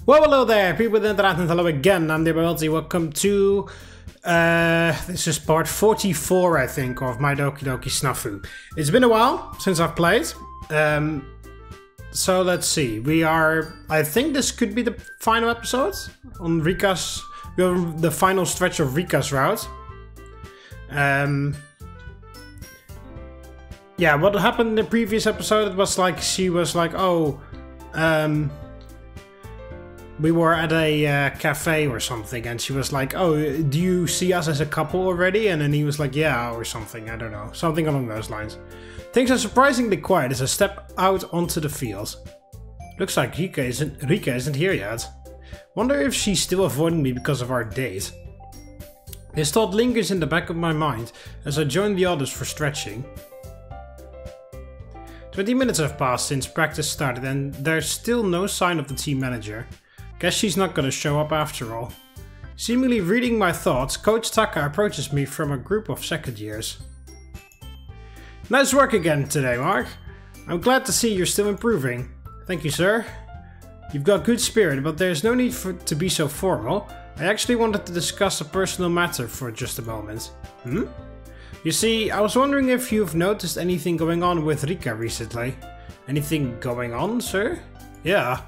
Well, hello there, people with the internet, and hello again. I'm TheMBmulti. Welcome to this is part 44, I think, of My Doki Doki SNAFU. It's been a while since I've played. So let's see. I think this could be the final episode on Rika's. The final stretch of Rika's route. Yeah, what happened in the previous episode? It was like she was like, oh, we were at a cafe or something, and she was like, oh, do you see us as a couple already? And then he was like, yeah, or something, I don't know. Something along those lines. Things are surprisingly quiet as I step out onto the field. Looks like Rika isn't here yet. Wonder if she's still avoiding me because of our date. This thought lingers in the back of my mind as I join the others for stretching. 20 minutes have passed since practice started and there's still no sign of the team manager. Guess she's not gonna show up after all. Seemingly reading my thoughts, Coach Taka approaches me from a group of second years. Nice work again today, Mark. I'm glad to see you're still improving. Thank you, sir. You've got good spirit, but there's no need to be so formal. I actually wanted to discuss a personal matter for just a moment. You see, I was wondering if you've noticed anything going on with Rika recently. Anything going on, sir? Yeah.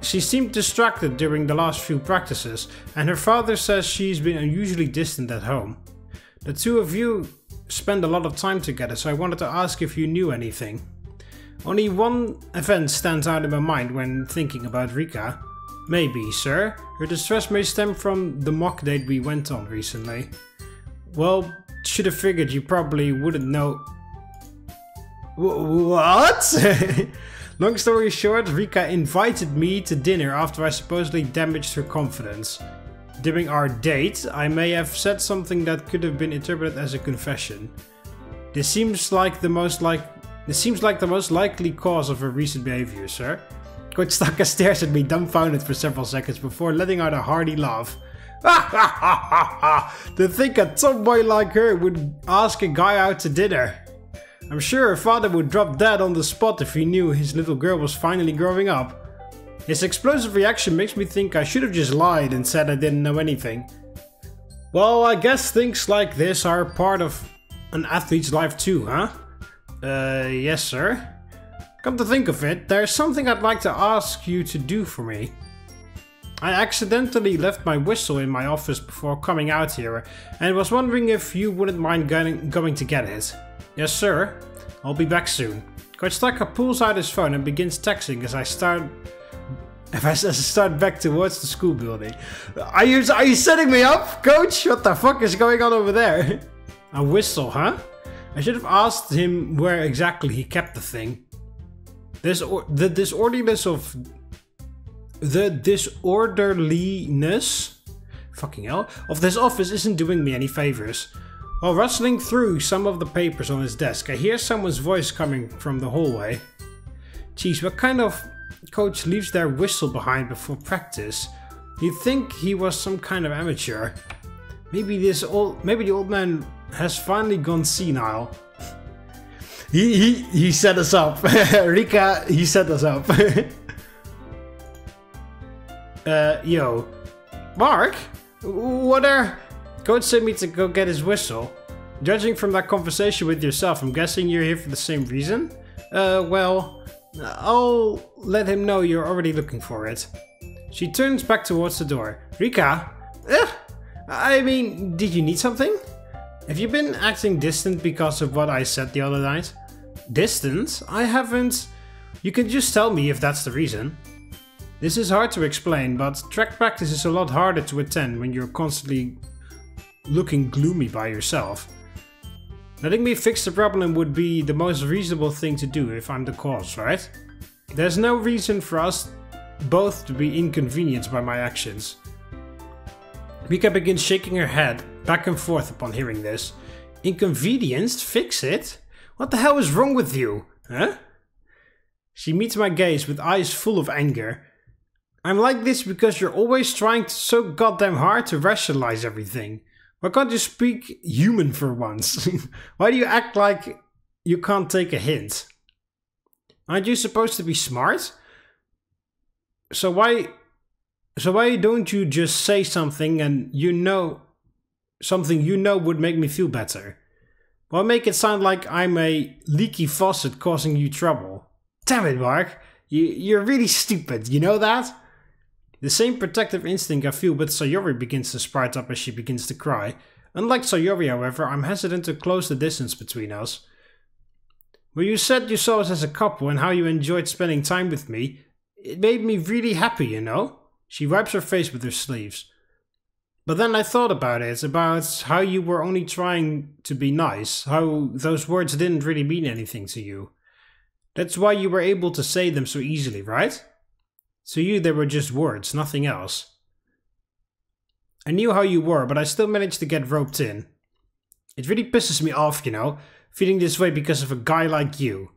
She seemed distracted during the last few practices, and her father says she's been unusually distant at home. The two of you spend a lot of time together, so I wanted to ask if you knew anything. Only one event stands out in my mind when thinking about Rika. Maybe, sir. Her distress may stem from the mock date we went on recently. Well, should have figured you probably wouldn't know. What? Long story short, Rika invited me to dinner after I supposedly damaged her confidence. During our date, I may have said something that could have been interpreted as a confession. This seems like the most likely cause of her recent behavior, sir. Coach Taka stares at me dumbfounded for several seconds before letting out a hearty laugh. To think a tomboy like her would ask a guy out to dinner. I'm sure her father would drop dead on the spot if he knew his little girl was finally growing up. His explosive reaction makes me think I should have just lied and said I didn't know anything. Well, I guess things like this are part of an athlete's life too, huh? Yes, sir. Come to think of it, there's something I'd like to ask you to do for me. I accidentally left my whistle in my office before coming out here and was wondering if you wouldn't mind going to get it. Yes, sir. I'll be back soon. Coach Taka pulls out his phone and begins texting as I start back towards the school building. Are you setting me up, Coach? What the fuck is going on over there? A whistle, huh? I should have asked him where exactly he kept the thing. The disorderliness fucking hell, of this office isn't doing me any favors. While rustling through some of the papers on his desk, I hear someone's voice coming from the hallway. Geez, what kind of coach leaves their whistle behind before practice? You'd think he was some kind of amateur. Maybe the old man has finally gone senile. He set us up. Rika, he set us up. Yo. Mark? What are... Coach sent me to go get his whistle. Judging from that conversation with yourself, I'm guessing you're here for the same reason? Well, I'll let him know you're already looking for it. She turns back towards the door. Rika? I mean, did you need something? Have you been acting distant because of what I said the other night? Distant? I haven't... You can just tell me if that's the reason. This is hard to explain, but track practice is a lot harder to attend when you're constantly looking gloomy by yourself. Letting me fix the problem would be the most reasonable thing to do if I'm the cause, right? There's no reason for us both to be inconvenienced by my actions. Rika begins shaking her head back and forth upon hearing this. Inconvenienced? Fix it? What the hell is wrong with you? Huh? She meets my gaze with eyes full of anger. I'm like this because you're always trying so goddamn hard to rationalize everything. Why can't you speak human for once? Why do you act like you can't take a hint? Aren't you supposed to be smart? So why don't you just say something and something you know would make me feel better? Why make it sound like I'm a leaky faucet causing you trouble? Damn it, Mark. You're really stupid, you know that? The same protective instinct I feel with Sayori begins to sprout up as she begins to cry. Unlike Sayori, however, I'm hesitant to close the distance between us. When you said you saw us as a couple and how you enjoyed spending time with me, it made me really happy, you know? She wipes her face with her sleeves. But then I thought about it, about how you were only trying to be nice, how those words didn't really mean anything to you. That's why you were able to say them so easily, right? To you they were just words, nothing else. I knew how you were, but I still managed to get roped in. It really pisses me off, you know, feeling this way because of a guy like you.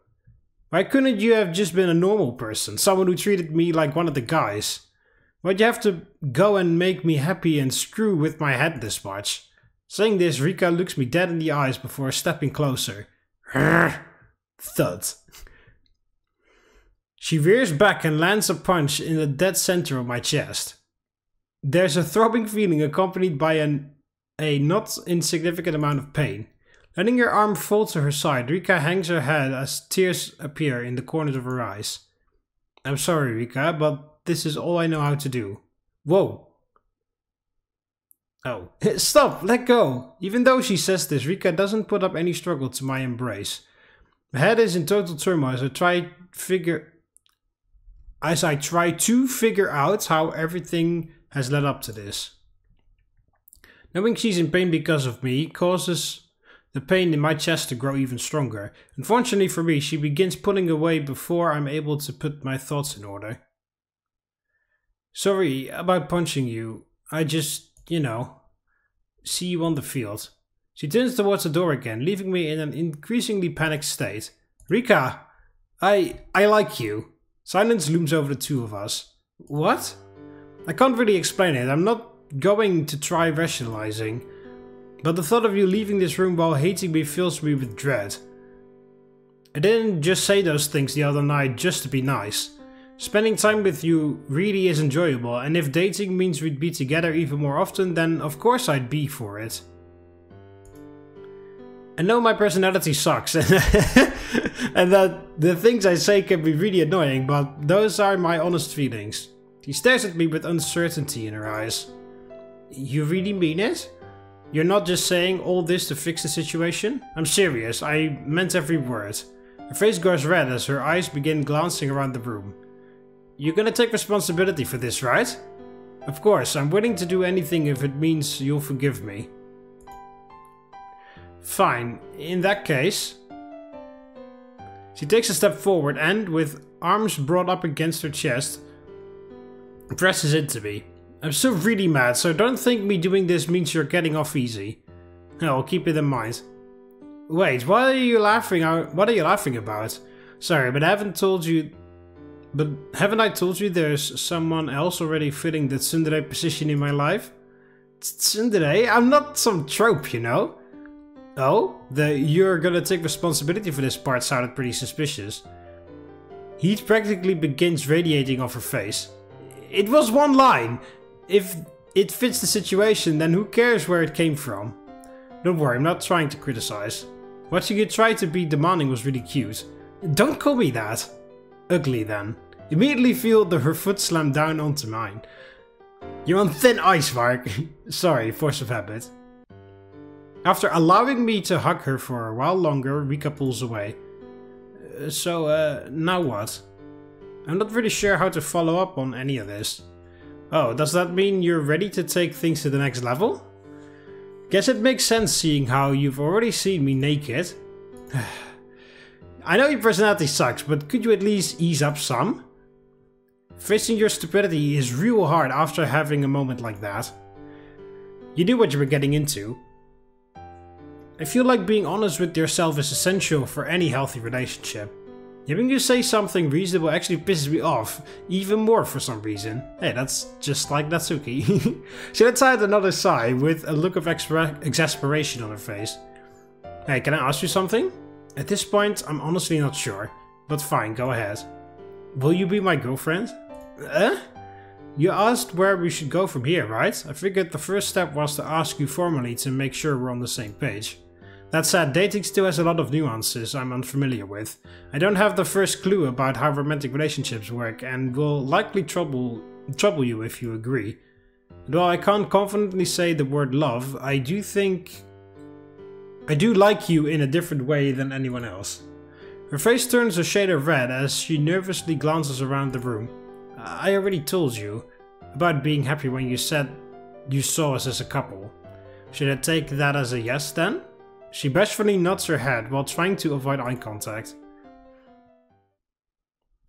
Why couldn't you have just been a normal person, someone who treated me like one of the guys? Why'd you have to go and make me happy and screw with my head this much? Saying this, Rika looks me dead in the eyes before stepping closer. Thud. She veers back and lands a punch in the dead center of my chest. There's a throbbing feeling accompanied by a not insignificant amount of pain. Letting her arm fall to her side, Rika hangs her head as tears appear in the corners of her eyes. I'm sorry, Rika, but this is all I know how to do. Whoa. Oh. Stop! Let go! Even though she says this, Rika doesn't put up any struggle to my embrace. My head is in total turmoil as I try to figure out how everything has led up to this. Knowing she's in pain because of me causes the pain in my chest to grow even stronger. Unfortunately for me, she begins pulling away before I'm able to put my thoughts in order. Sorry about punching you. I just, see you on the field. She turns towards the door again, leaving me in an increasingly panicked state. Rika, I like you. Silence looms over the two of us. What? I can't really explain it. I'm not going to try rationalizing. But the thought of you leaving this room while hating me fills me with dread. I didn't just say those things the other night just to be nice. Spending time with you really is enjoyable, and if dating means we'd be together even more often, then of course I'd be for it. I know my personality sucks, and that the things I say can be really annoying, but those are my honest feelings. She stares at me with uncertainty in her eyes. You really mean it? You're not just saying all this to fix the situation? I'm serious, I meant every word. Her face goes red as her eyes begin glancing around the room. You're gonna take responsibility for this, right? Of course, I'm willing to do anything if it means you'll forgive me. Fine, in that case... She takes a step forward and, with arms brought up against her chest, presses into me. I'm still really mad, so don't think me doing this means you're getting off easy. I'll keep it in mind. Wait, what are you laughing about? Sorry, but haven't I told you there's someone else already filling the tsundere position in my life? Tsundere? I'm not some trope, you know? Oh? You're gonna take responsibility for this part sounded pretty suspicious. Heat practically begins radiating off her face. It was one line! If it fits the situation, then who cares where it came from? Don't worry, I'm not trying to criticize. Watching you try to be demanding was really cute. Don't call me that. Ugly then. Immediately feel her foot slam down onto mine. You're on thin ice, Mark. Sorry, force of habit. After allowing me to hug her for a while longer, Rika pulls away. Now what? I'm not really sure how to follow up on any of this. Oh, does that mean you're ready to take things to the next level? Guess it makes sense seeing how you've already seen me naked. I know your personality sucks, but could you at least ease up some? Facing your stupidity is real hard after having a moment like that. You knew what you were getting into. I feel like being honest with yourself is essential for any healthy relationship. Having you say something reasonable actually pisses me off, even more for some reason. Hey, that's just like Natsuki. She lets out another sigh with a look of exasperation on her face. Hey, can I ask you something? At this point, I'm honestly not sure, but fine, go ahead. Will you be my girlfriend? You asked where we should go from here, right? I figured the first step was to ask you formally to make sure we're on the same page. That said, dating still has a lot of nuances I'm unfamiliar with. I don't have the first clue about how romantic relationships work and will likely trouble you if you agree. Though I can't confidently say the word love, I do like you in a different way than anyone else. Her face turns a shade of red as she nervously glances around the room. I already told you about being happy when you said you saw us as a couple. Should I take that as a yes then? She bashfully nods her head while trying to avoid eye contact.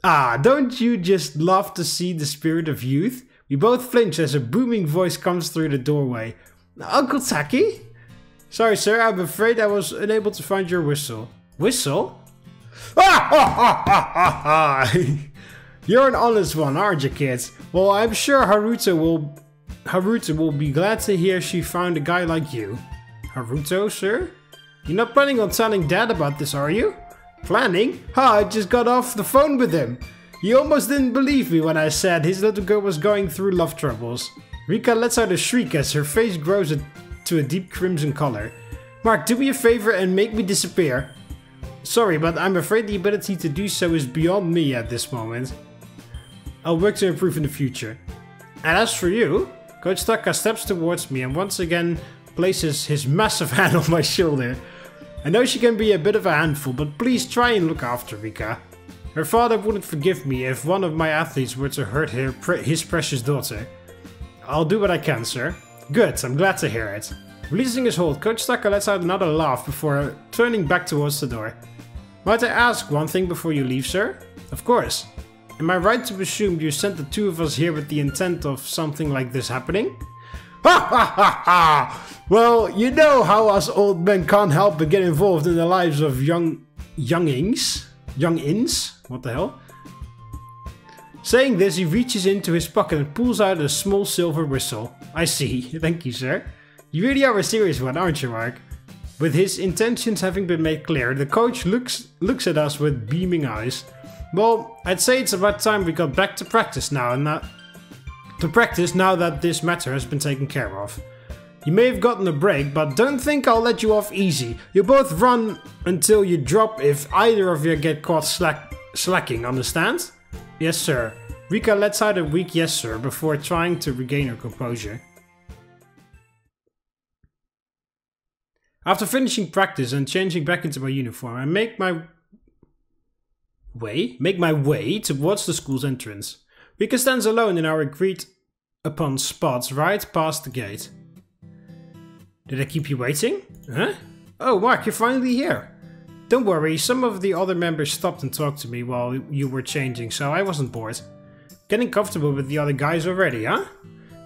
Ah, don't you just love to see the spirit of youth? We both flinch as a booming voice comes through the doorway. Uncle Taki? Sorry sir, I'm afraid I was unable to find your whistle. Whistle? You're an honest one, aren't you, kids? Well, I'm sure Haruto will be glad to hear she found a guy like you. Haruto, sir? You're not planning on telling Dad about this, are you? Planning? I just got off the phone with him. He almost didn't believe me when I said his little girl was going through love troubles. Rika lets out a shriek as her face grows to a deep crimson color. Mark, do me a favor and make me disappear. Sorry, but I'm afraid the ability to do so is beyond me at this moment. I'll work to improve in the future. And as for you, Coach Taka steps towards me and once again places his massive hand on my shoulder. I know she can be a bit of a handful, but please try and look after Rika. Her father wouldn't forgive me if one of my athletes were to hurt his precious daughter. I'll do what I can, sir. Good, I'm glad to hear it. Releasing his hold, Coach Taka lets out another laugh before turning back towards the door. Might I ask one thing before you leave, sir? Of course. Am I right to assume you sent the two of us here with the intent of something like this happening? Ha ha ha ha! Well, you know how us old men can't help but get involved in the lives of youngins? What the hell? Saying this, he reaches into his pocket and pulls out a small silver whistle. I see. Thank you, sir. You really are a serious one, aren't you, Mark? With his intentions having been made clear, the coach looks at us with beaming eyes. Well, I'd say it's about time we got back to practice now now that this matter has been taken care of. You may have gotten a break, but don't think I'll let you off easy. You'll both run until you drop if either of you get caught slacking, understand? Yes, sir. Rika lets out a weak yes, sir, before trying to regain her composure. After finishing practice and changing back into my uniform, I make my way towards the school's entrance. Rika stands alone in our agreed upon spots right past the gate. Did I keep you waiting? Huh? Oh, Mark, you're finally here. Don't worry, some of the other members stopped and talked to me while you were changing, so I wasn't bored. Getting comfortable with the other guys already, huh?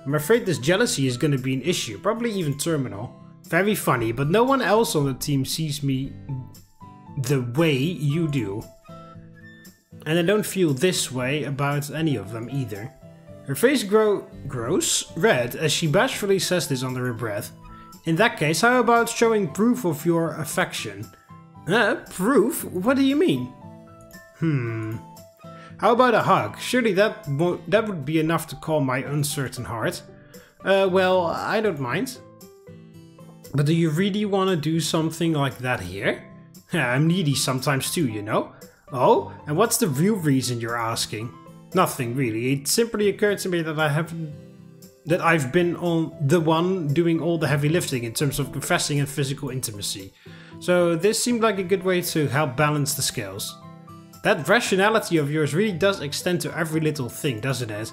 I'm afraid this jealousy is going to be an issue, probably even terminal. Very funny, but no one else on the team sees me the way you do. And I don't feel this way about any of them either. Her face grows red as she bashfully says this under her breath. In that case, how about showing proof of your affection? Proof? What do you mean? How about a hug? Surely that would be enough to calm my uncertain heart. Well, I don't mind. But do you really want to do something like that here? I'm needy sometimes too, you know? Oh, and what's the real reason you're asking? Nothing really. It simply occurred to me that I've been the one doing all the heavy lifting in terms of confessing and physical intimacy. So this seemed like a good way to help balance the scales. That rationality of yours really does extend to every little thing, doesn't it?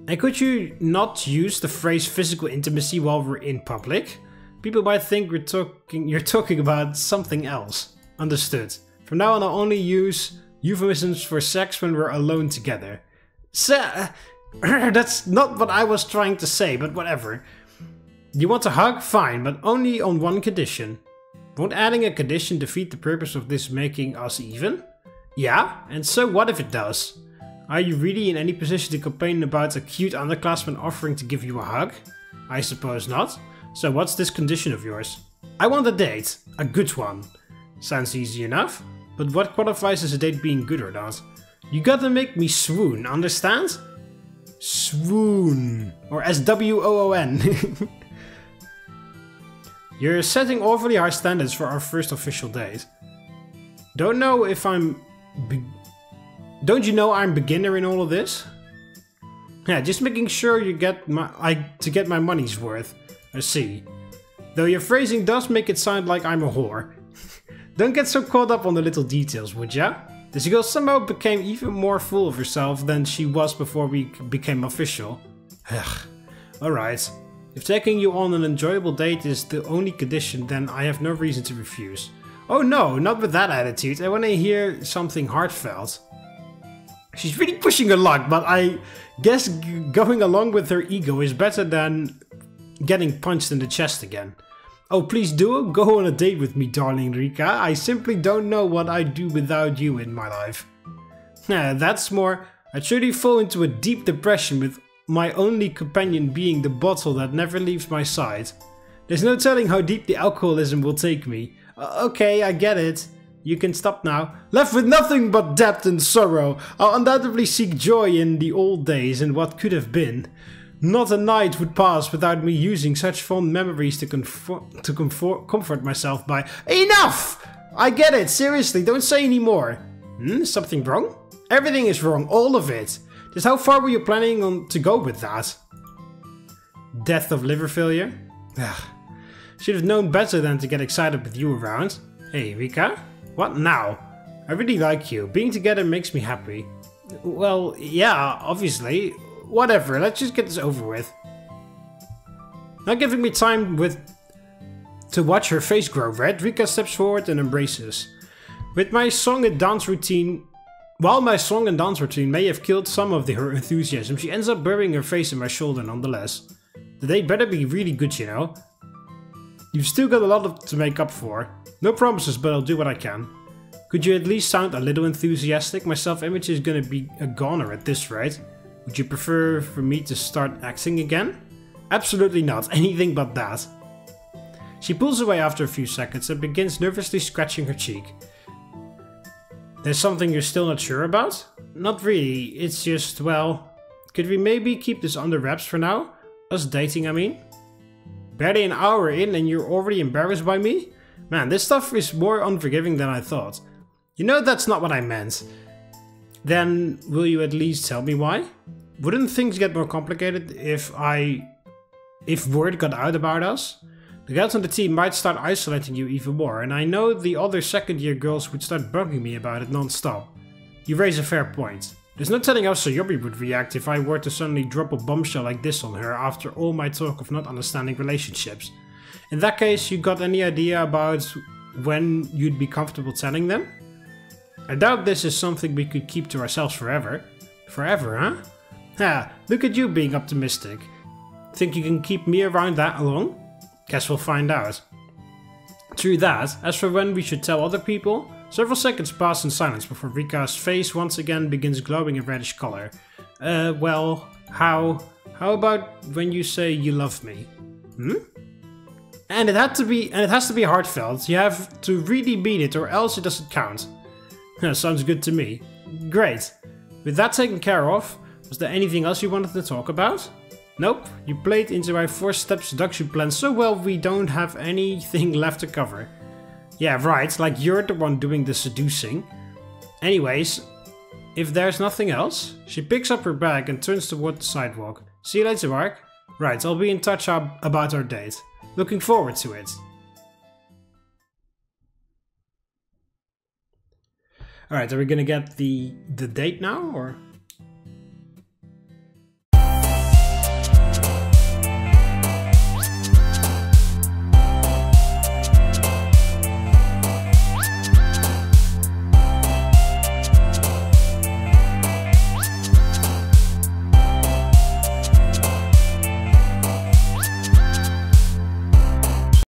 And could you not use the phrase physical intimacy while we're in public? People might think you're talking about something else. Understood. From now on I'll only use euphemisms for sex when we're alone together. That's not what I was trying to say, but whatever. You want a hug? Fine, but only on one condition. Won't adding a condition defeat the purpose of this making us even? Yeah, and so what if it does? Are you really in any position to complain about a cute underclassman offering to give you a hug? I suppose not. So what's this condition of yours? I want a date. A good one. Sounds easy enough. But what qualifies as a date being good or not? You gotta make me swoon, understand? Swoon. Or SWOON. You're setting overly high standards for our first official date. Don't you know I'm beginner in all of this? Yeah, just making sure you get my money's worth. I see. Though your phrasing does make it sound like I'm a whore. Don't get so caught up on the little details, would ya? This girl somehow became even more full of herself than she was before we became official. Ugh. Alright. If taking you on an enjoyable date is the only condition, then I have no reason to refuse. Oh no, not with that attitude. I want to hear something heartfelt. She's really pushing her luck, but I guess going along with her ego is better than getting punched in the chest again. Oh, please do go on a date with me, darling Rika. I simply don't know what I'd do without you in my life. That's more. I'd surely fall into a deep depression with my only companion being the bottle that never leaves my side. There's no telling how deep the alcoholism will take me. Okay, I get it. You can stop now. Left with nothing but debt and sorrow, I'll undoubtedly seek joy in the old days and what could have been. Not a night would pass without me using such fond memories to comfort myself by— Enough! I get it, seriously, don't say any more. Something wrong? Everything is wrong, all of it. Just how far were you planning to go with that? Death of liver failure? Ugh. Should have known better than to get excited with you around. Hey, Rika? What now? I really like you. Being together makes me happy. Well, yeah, obviously. Whatever, let's just get this over with. Not giving me time to watch her face grow red, Rika steps forward and embraces. While my song and dance routine may have killed some of her enthusiasm, she ends up burying her face in my shoulder nonetheless. The date better be really good, you know. You've still got a lot to make up for. No promises, but I'll do what I can. Could you at least sound a little enthusiastic? My self-image is gonna be a goner at this rate. Would you prefer for me to start acting again? Absolutely not, anything but that. She pulls away after a few seconds and begins nervously scratching her cheek. There's something you're still not sure about? Not really, it's just, well, could we maybe keep this under wraps for now? Us dating, I mean? Barely an hour in and you're already embarrassed by me? Man, this stuff is more unforgiving than I thought. You know that's not what I meant. Then, will you at least tell me why? Wouldn't things get more complicated if word got out about us? The girls on the team might start isolating you even more, and I know the other second year girls would start bugging me about it non-stop. You raise a fair point. There's no telling how Sayori would react if I were to suddenly drop a bombshell like this on her after all my talk of not understanding relationships. In that case, you got any idea about when you'd be comfortable telling them? I doubt this is something we could keep to ourselves forever. Forever, huh? Ha, look at you being optimistic. Think you can keep me around that long? Guess we'll find out. True that. As for when we should tell other people, several seconds pass in silence before Rika's face once again begins glowing a reddish color. Well, how about when you say you love me? And it has to be heartfelt. You have to really mean it or else it doesn't count. Sounds good to me. Great. With that taken care of, was there anything else you wanted to talk about? Nope, you played into my 4-step seduction plan so well we don't have anything left to cover. Yeah, right, like you're the one doing the seducing. Anyways, if there's nothing else, she picks up her bag and turns toward the sidewalk. See you later, Mark. Right, I'll be in touch about our date. Looking forward to it. Alright, are we gonna get the date now, or?